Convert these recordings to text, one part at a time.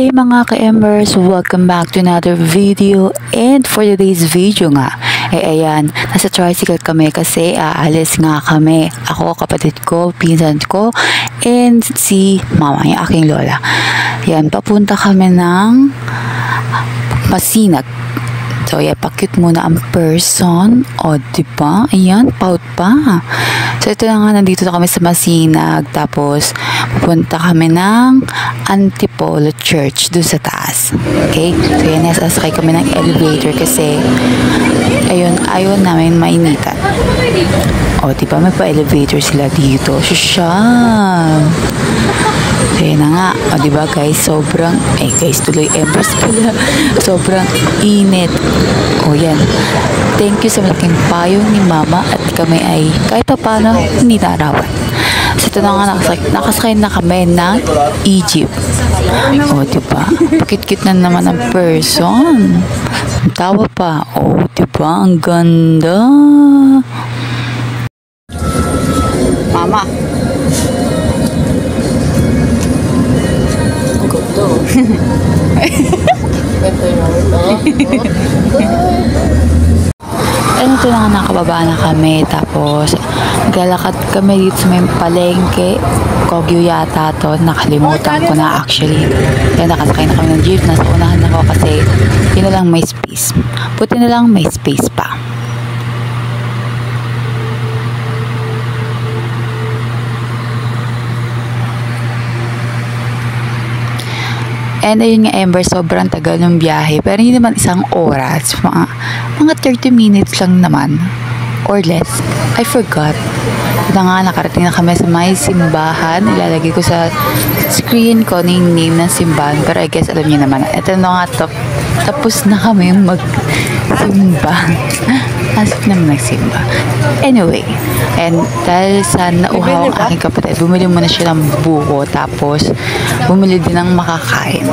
Good day mga ka-embers! Welcome back to another video, and for today's video nga ayan, nasa tricycle kami kasi aalis nga kami, ako, kapatid ko, pinsan ko, and si mama, yung aking lola. Ayan, papunta kami ng Masinag. So, ayan, pakit muna ang person. O, diba? Ayan, paut pa. So, ito na nga, nandito na kami sa Masinag. Tapos, pupunta kami ng Antipolo Church doon sa taas. Okay? So, ayan, nasasakay kami ng elevator kasi ayun, ayaw namin mainitan. O, diba? May pa-elevator sila dito. Sosyal! So, ayan na nga. O, diba guys? Sobrang, guys, tuloy embers pala. Sobrang init. O, yan. Thank you sa malaking payong ni mama at kami ay kahit pa paano hindi narawan. So, ito na nga, nakasakay na kami ng Egypt. O, diba? Pakit-kit na naman ang person. Ang tawa pa. O, diba? Ang ganda. Mama. Ang ganda. Ito na nga, nakababa na kami, tapos naglalakad kami dito sa may palengke. Kogyo yata to, nakalimutan ko na actually. Kaya nakasakay na kami ng jeep, nasa unahan ako kasi yun na lang may space. Buti na lang may space pa. And ayun nga, Ember, sobrang tagal ng biyahe. Pero hindi naman isang oras. Mga 30 minutes lang naman. Or less. I forgot. Ito nga, nakarating na kami sa may simbahan. Ilalagay ko sa screen ko yung name ng simbahan. Pero I guess alam niyo naman. Ito na nga, tapos na kami magsimba. Asik naman nagsimba. Anyway, and dahil sa nauhaw ang aking kapatid, bumili muna siya ng buko, tapos bumili din ng makakain.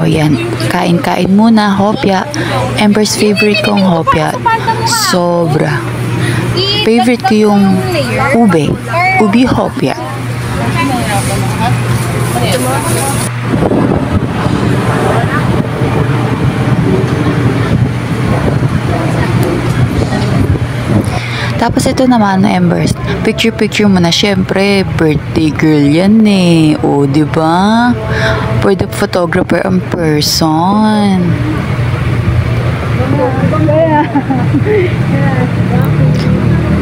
O yan, kain-kain muna, hopya. Ember's favorite kong hopya. Sobra. Favorite ko yung ube. Ubi hopya. Tapos ito naman, Embers, picture mo na, syempre birthday girl yan eh. O, diba? For the photographer ang person.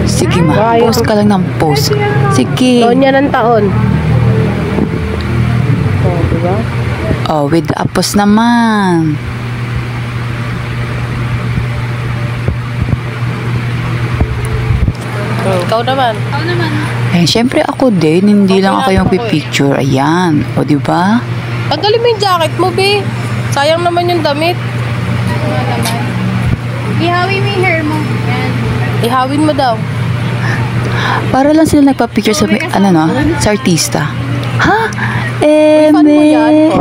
Sige ma, post ka lang ng post. Sige. Taon niya ng taon. Oh, diba? Oh, with the apos naman. Ikaw naman. Syempre ako din, hindi lang ako yung pipicture. Ayan. O, diba? Tanggalin mo yung jacket mo, be. Sayang naman yung damit. Ihawin mo yung hair mo. Yan. Ihawin mo daw. Para lang sila nagpa-picture sa, sa artista. Ha? Fan mo yan,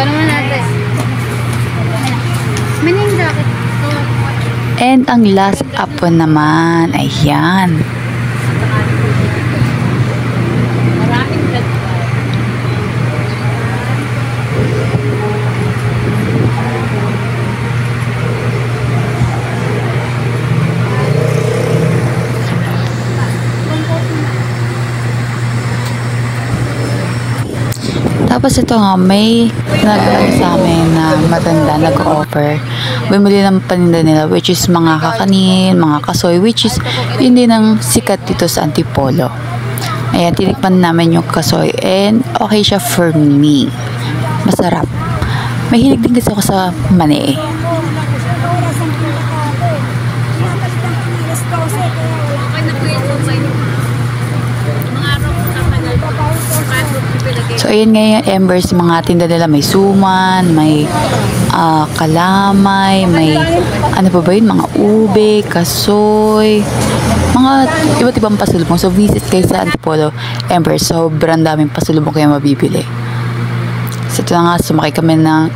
Naman natin. Maning jacket. And ang last up naman, ayan. Tapos ito nga, may sa amin na matanda nag-offer. Bumili ng paninda nila, which is mga kakanin, mga kasoy, which is yun din ang sikat dito sa Antipolo. Ayan, tinikman namin yung kasoy and okay siya for me. Masarap. May hilig din kasi ako sa mani. So, ayun nga yung Embers, mga tinda nila, may suman, may kalamay, may ano pa ba yun, mga ube, kasoy, mga iba't ibang pasalubong. So, visit kayo sa Antipolo Embers. Sobrang daming pasalubong kayo mabibili. So ito na nga, sumakay kami ng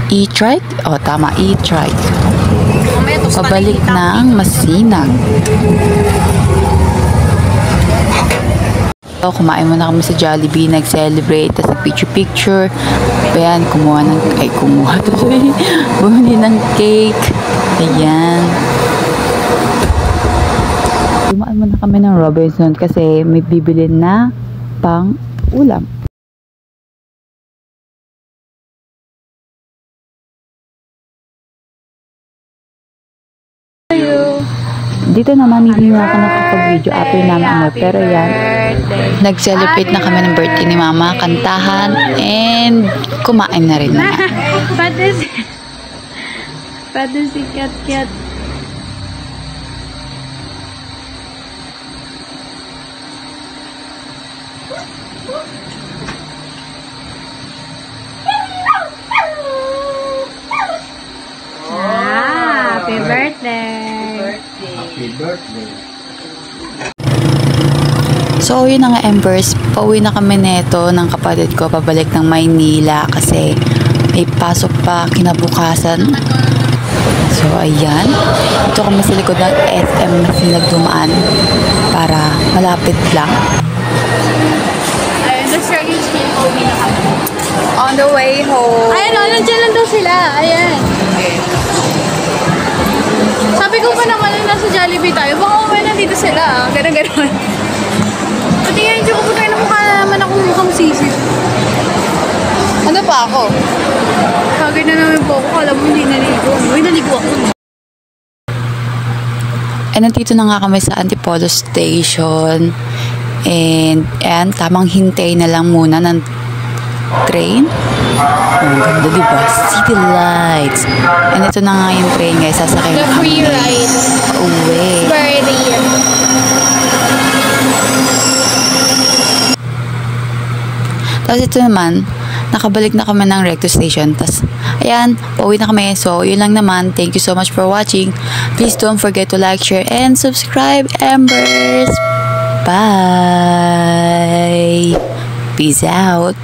e-trike. O tama, e-trike. Pabalik ng Masinag. So, kumain muna kami sa Jollibee, nag-celebrate, tapos nag-picture-picture. Ayan, kumuha tuloy. Bumili ng cake. Ayan. Dumaan muna kami ng Robinson kasi may bibili na pang ulam. Dito naman hindi na ako nakapag-video after namin pero yan, nag-celebrate na kami ng birthday ni Mama, kantahan, and kumain na rin naman. Pati si Kat. Happy birthday! Happy birthday. So, yun na nga, Embers. Pauwi na kami neto ng kapatid ko pabalik ng Maynila kasi may pasok pa kinabukasan. So, ayan. Ito kami sa likod ng SM Masinag dumaan para malapit lang. Ayun, the Sturgis team, pauwi na kami. On the way home. Ayun, nandiyan lang daw sila. Ayan. Sabi ko pa naman na nasa Jollibee tayo. Baka uwi na dito sila. Ganon. Pati nga yung ko tayo na mukha na naman ako mukhang sisip. Ano pa ako? Kagay na naman po ako. Alam mo, hindi naligo. Uy, naligo ako. And nandito na nga kami sa Antipolo Station. And tamang hintay na lang muna ng train. Oh, ang ganda, diba? City lights. And ito na nga yung train, guys. Sasakay The na kami. free ride. Uwi. Birthday. Tapos ito naman, nakabalik na kami ng Recto Station. Tapos, ayan, pauwi na kami. So, yun lang naman. Thank you so much for watching. Please don't forget to like, share, and subscribe, Embers. Bye! Peace out!